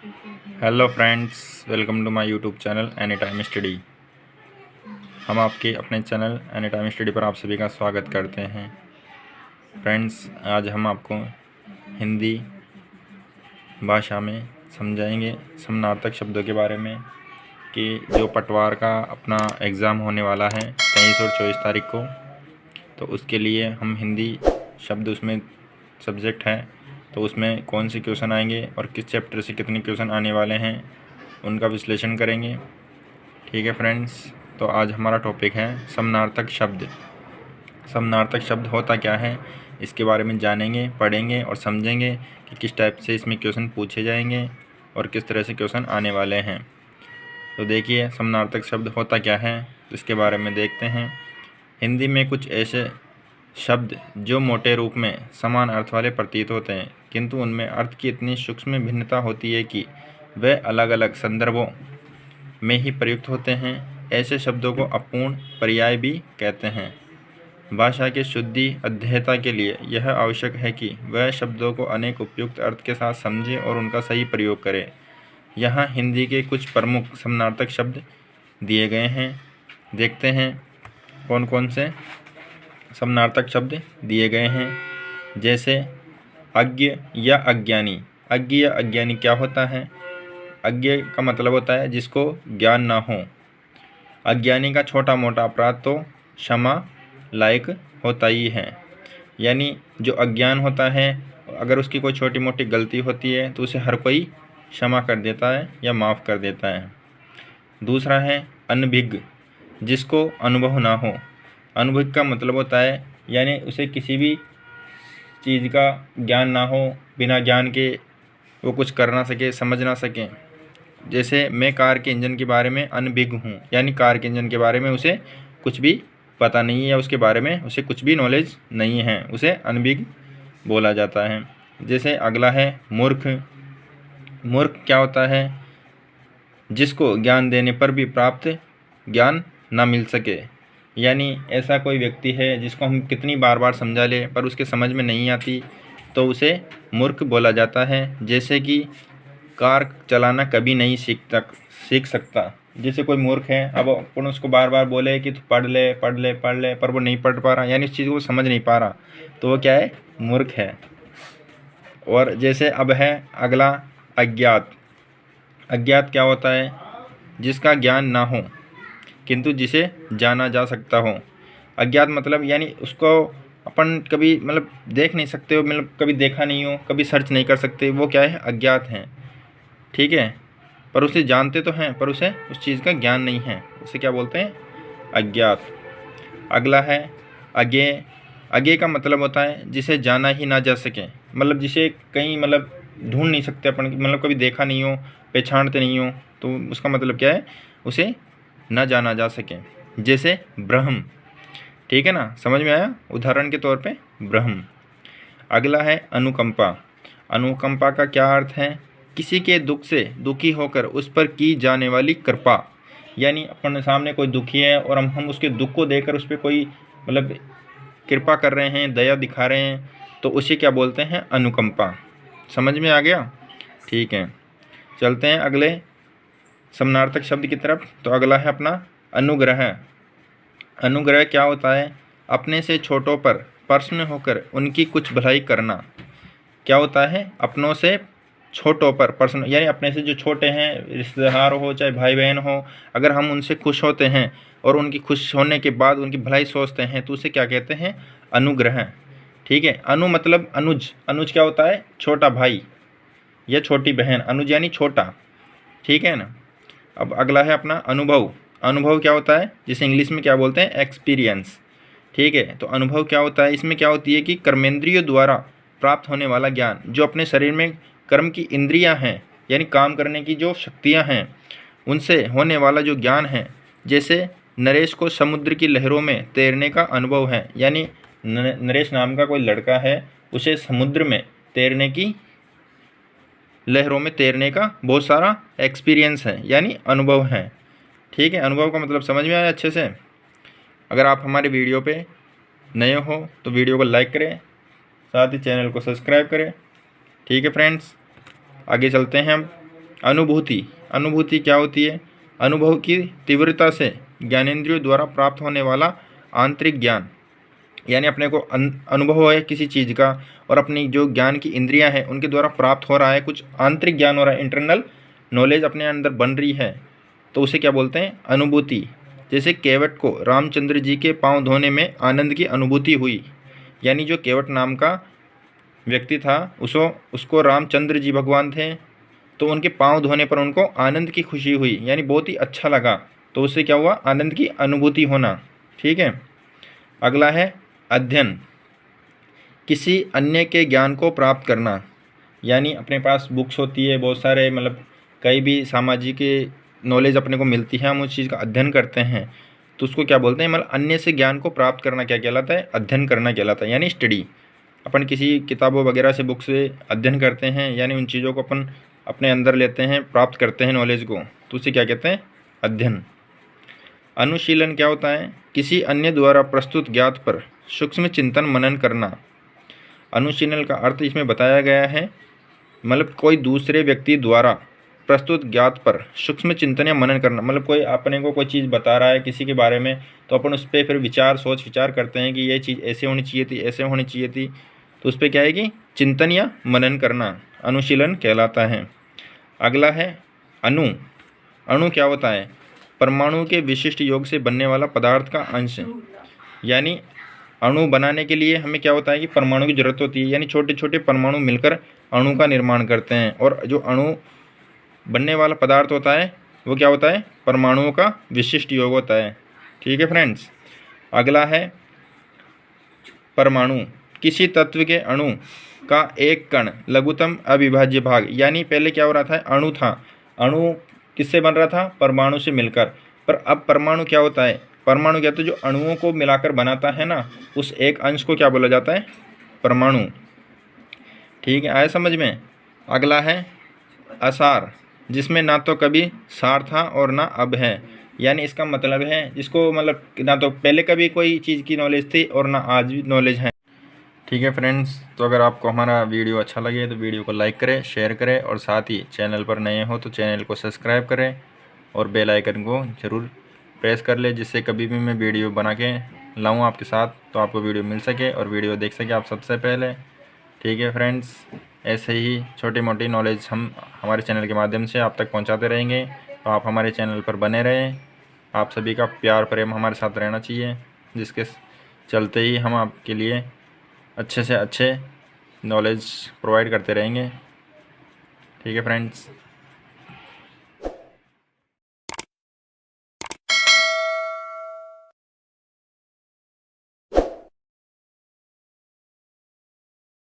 Hello friends, welcome to my YouTube channel any time study. हम आपके अपने channel any time study पर आप सभी का स्वागत करते हैं। फ्रेंड्स, आज हम आपको हिंदी भाषा में समझाएंगे समानार्थक शब्दों के बारे में कि जो पटवार का अपना एग्ज़ाम होने वाला है 23 और 24 तारीख को, तो उसके लिए हम हिंदी शब्द उसमें सब्जेक्ट है, तो उसमें कौन से क्वेश्चन आएंगे और किस चैप्टर से कितने क्वेश्चन आने वाले हैं उनका विश्लेषण करेंगे। ठीक है फ्रेंड्स, तो आज हमारा टॉपिक है समानार्थक शब्द। समानार्थक शब्द होता क्या है, इसके बारे में जानेंगे, पढ़ेंगे और समझेंगे कि किस टाइप से इसमें क्वेश्चन पूछे जाएंगे और किस तरह से क्वेश्चन आने वाले हैं। तो देखिए, समानार्थक शब्द होता क्या है, तो इसके बारे में देखते हैं। हिंदी में कुछ ऐसे शब्द जो मोटे रूप में समान अर्थ वाले प्रतीत होते हैं, किंतु उनमें अर्थ की इतनी सूक्ष्म भिन्नता होती है कि वे अलग अलग संदर्भों में ही प्रयुक्त होते हैं। ऐसे शब्दों को अपूर्ण पर्याय भी कहते हैं। भाषा की शुद्धि अध्येता के लिए यह आवश्यक है कि वह शब्दों को अनेक उपयुक्त अर्थ के साथ समझे और उनका सही प्रयोग करे। यहाँ हिंदी के कुछ प्रमुख समानार्थक शब्द दिए गए हैं। देखते हैं कौन कौन से समानार्थक शब्द दिए गए हैं। जैसे अज्ञ या अज्ञानी। अज्ञ या अज्ञानी क्या होता है? अज्ञ का मतलब होता है जिसको ज्ञान ना हो। अज्ञानी का छोटा मोटा अपराध तो क्षमा लायक होता ही है। यानी जो अज्ञान होता है, अगर उसकी कोई छोटी मोटी गलती होती है तो उसे हर कोई क्षमा कर देता है या माफ़ कर देता है। दूसरा है अनभिज्ञ, जिसको अनुभव ना हो। अनुभव का मतलब होता है यानी उसे किसी भी चीज़ का ज्ञान ना हो, बिना ज्ञान के वो कुछ कर ना सके, समझ ना सके। जैसे मैं कार के इंजन के बारे में अनभिज्ञ हूँ, यानी कार के इंजन के बारे में उसे कुछ भी पता नहीं है या उसके बारे में उसे कुछ भी नॉलेज नहीं है, उसे अनभिज्ञ बोला जाता है। जैसे अगला है मूर्ख। मूर्ख क्या होता है? जिसको ज्ञान देने पर भी प्राप्त ज्ञान ना मिल सके। यानी ऐसा कोई व्यक्ति है जिसको हम कितनी बार बार समझा ले पर उसके समझ में नहीं आती, तो उसे मूर्ख बोला जाता है। जैसे कि कार चलाना कभी नहीं सीख सकता। जैसे कोई मूर्ख है, अब अपन उसको बार बार बोले कि तू पढ़ ले पढ़ ले पढ़ ले, पर वो नहीं पढ़ पा रहा, यानी उस चीज़ को समझ नहीं पा रहा, तो वो क्या है? मूर्ख है। और जैसे अब है अगला अज्ञात। अज्ञात क्या होता है? जिसका ज्ञान ना हो किंतु जिसे जाना जा सकता हो। अज्ञात मतलब यानी उसको अपन कभी मतलब देख नहीं सकते हो, मतलब कभी देखा नहीं हो, कभी सर्च नहीं कर सकते, वो क्या है? अज्ञात है। ठीक है, पर उसे जानते तो हैं पर उसे उस चीज़ का ज्ञान नहीं है, उसे क्या बोलते हैं? अज्ञात। अगला है अज्ञेय। अज्ञेय का मतलब होता है जिसे जाना ही ना जा सके, मतलब जिसे कहीं मतलब ढूंढ नहीं सकते अपन, मतलब कभी देखा नहीं हो, पहचानते नहीं हो, तो उसका मतलब क्या है? उसे ना जाना जा सके। जैसे ब्रह्म। ठीक है ना, समझ में आया? उदाहरण के तौर पे ब्रह्म। अगला है अनुकंपा। अनुकंपा का क्या अर्थ है? किसी के दुख से दुखी होकर उस पर की जाने वाली कृपा। यानी अपन सामने कोई दुखी है और हम उसके दुख को देखकर उस पर कोई मतलब कृपा कर रहे हैं, दया दिखा रहे हैं, तो उसे क्या बोलते हैं? अनुकंपा। समझ में आ गया? ठीक है, चलते हैं अगले समानार्थक शब्द की तरफ। तो अगला है अपना अनुग्रह। अनुग्रह क्या होता है? अपने से छोटों पर प्रसन्न होकर उनकी कुछ भलाई करना। क्या होता है? अपनों से छोटों पर प्रसन्न, यानी अपने से जो छोटे हैं, रिश्तेदार हो चाहे भाई बहन हो, अगर हम उनसे खुश होते हैं और उनकी खुश होने के बाद उनकी भलाई सोचते हैं, तो उसे क्या कहते हैं? अनुग्रह। ठीक है, अनु मतलब अनुज। अनुज क्या होता है? छोटा भाई या छोटी बहन। अनुज यानी छोटा। ठीक है ना। अब अगला है अपना अनुभव। अनुभव क्या होता है? जिसे इंग्लिश में क्या बोलते हैं? एक्सपीरियंस। ठीक है, तो अनुभव क्या होता है? इसमें क्या होती है कि कर्मेंद्रियों द्वारा प्राप्त होने वाला ज्ञान, जो अपने शरीर में कर्म की इंद्रियां हैं, यानी काम करने की जो शक्तियां हैं, उनसे होने वाला जो ज्ञान है। जैसे नरेश को समुद्र की लहरों में तैरने का अनुभव है, यानी नरेश नाम का कोई लड़का है, उसे समुद्र में तैरने की, लहरों में तैरने का बहुत सारा एक्सपीरियंस है, यानी अनुभव है। ठीक है, अनुभव का मतलब समझ में आया अच्छे से? अगर आप हमारे वीडियो पे नए हो तो वीडियो को लाइक करें, साथ ही चैनल को सब्सक्राइब करें। ठीक है फ्रेंड्स, आगे चलते हैं हम। अनुभूति, अनुभूति क्या होती है? अनुभव की तीव्रता से ज्ञानेंद्रियों द्वारा प्राप्त होने वाला आंतरिक ज्ञान, यानी अपने को अनुभव है किसी चीज़ का और अपनी जो ज्ञान की इंद्रियां हैं उनके द्वारा प्राप्त हो रहा है, कुछ आंतरिक ज्ञान हो रहा है, इंटरनल नॉलेज अपने अंदर बन रही है, तो उसे क्या बोलते हैं? अनुभूति। जैसे केवट को रामचंद्र जी के पाँव धोने में आनंद की अनुभूति हुई, यानी जो केवट नाम का व्यक्ति था उसको रामचंद्र जी भगवान थे, तो उनके पाँव धोने पर उनको आनंद की खुशी हुई, यानी बहुत ही अच्छा लगा, तो उससे क्या हुआ? आनंद की अनुभूति होना। ठीक है। अगला है अध्ययन, किसी अन्य के ज्ञान को प्राप्त करना, यानी अपने पास बुक्स होती है बहुत सारे, मतलब कई भी सामाजिक नॉलेज अपने को मिलती है, हम उस चीज़ का अध्ययन करते हैं, तो उसको क्या बोलते हैं? मतलब अन्य से ज्ञान को प्राप्त करना क्या कहलाता है? अध्ययन करना कहलाता है, यानी स्टडी। अपन किसी किताबों वगैरह से, बुक से अध्ययन करते हैं, यानी उन चीज़ों को अपन अपने अंदर लेते हैं, प्राप्त करते हैं नॉलेज को, तो उसे क्या कहते हैं? अध्ययन। अनुशीलन क्या होता है? किसी अन्य द्वारा प्रस्तुत ज्ञात पर सूक्ष्म चिंतन मनन करना। अनुशीलन का अर्थ इसमें बताया गया है, मतलब कोई दूसरे व्यक्ति द्वारा प्रस्तुत ज्ञात पर सूक्ष्म चिंतन या मनन करना, मतलब कोई अपने को कोई चीज़ बता रहा है किसी के बारे में, तो अपन उस पर फिर सोच विचार करते हैं कि ये चीज़ ऐसे होनी चाहिए थी, ऐसे होनी चाहिए थी, तो उस पर क्या है कि चिंतन या मनन करना अनुशीलन कहलाता है। अगला है अणु। अणु क्या होता है? परमाणु के विशिष्ट योग से बनने वाला पदार्थ का अंश, यानी अणु बनाने के लिए हमें क्या होता है कि परमाणु की जरूरत होती है, यानी छोटे छोटे परमाणु मिलकर अणु का निर्माण करते हैं, और जो अणु बनने वाला पदार्थ होता है वो क्या होता है? परमाणुओं का विशिष्ट योग होता है। ठीक है फ्रेंड्स। अगला है परमाणु, किसी तत्व के अणु का एक कण लघुतम अविभाज्य भाग, यानी पहले क्या हो रहा था? अणु था, अणु किससे बन रहा था? परमाणु से मिलकर, पर अब परमाणु क्या होता है? परमाणु क्या होता है? जो अणुओं को मिलाकर बनाता है ना, उस एक अंश को क्या बोला जाता है? परमाणु। ठीक है, आया समझ में? अगला है असार, जिसमें ना तो कभी सार था और ना अब है, यानी इसका मतलब है जिसको मतलब ना तो पहले कभी कोई चीज़ की नॉलेज थी और ना आज भी नॉलेज है। ठीक है फ्रेंड्स, तो अगर आपको हमारा वीडियो अच्छा लगे तो वीडियो को लाइक करें, शेयर करें, और साथ ही चैनल पर नए हो तो चैनल को सब्सक्राइब करें और बेल आइकन को ज़रूर प्रेस कर ले, जिससे कभी भी मैं वीडियो बना के लाऊँ आपके साथ तो आपको वीडियो मिल सके और वीडियो देख सके आप सबसे पहले। ठीक है फ्रेंड्स, ऐसे ही छोटी मोटी नॉलेज हम हमारे चैनल के माध्यम से आप तक पहुंचाते रहेंगे, तो आप हमारे चैनल पर बने रहें। आप सभी का प्यार प्रेम हमारे साथ रहना चाहिए, जिसके चलते ही हम आपके लिए अच्छे से अच्छे नॉलेज प्रोवाइड करते रहेंगे। ठीक है फ्रेंड्स।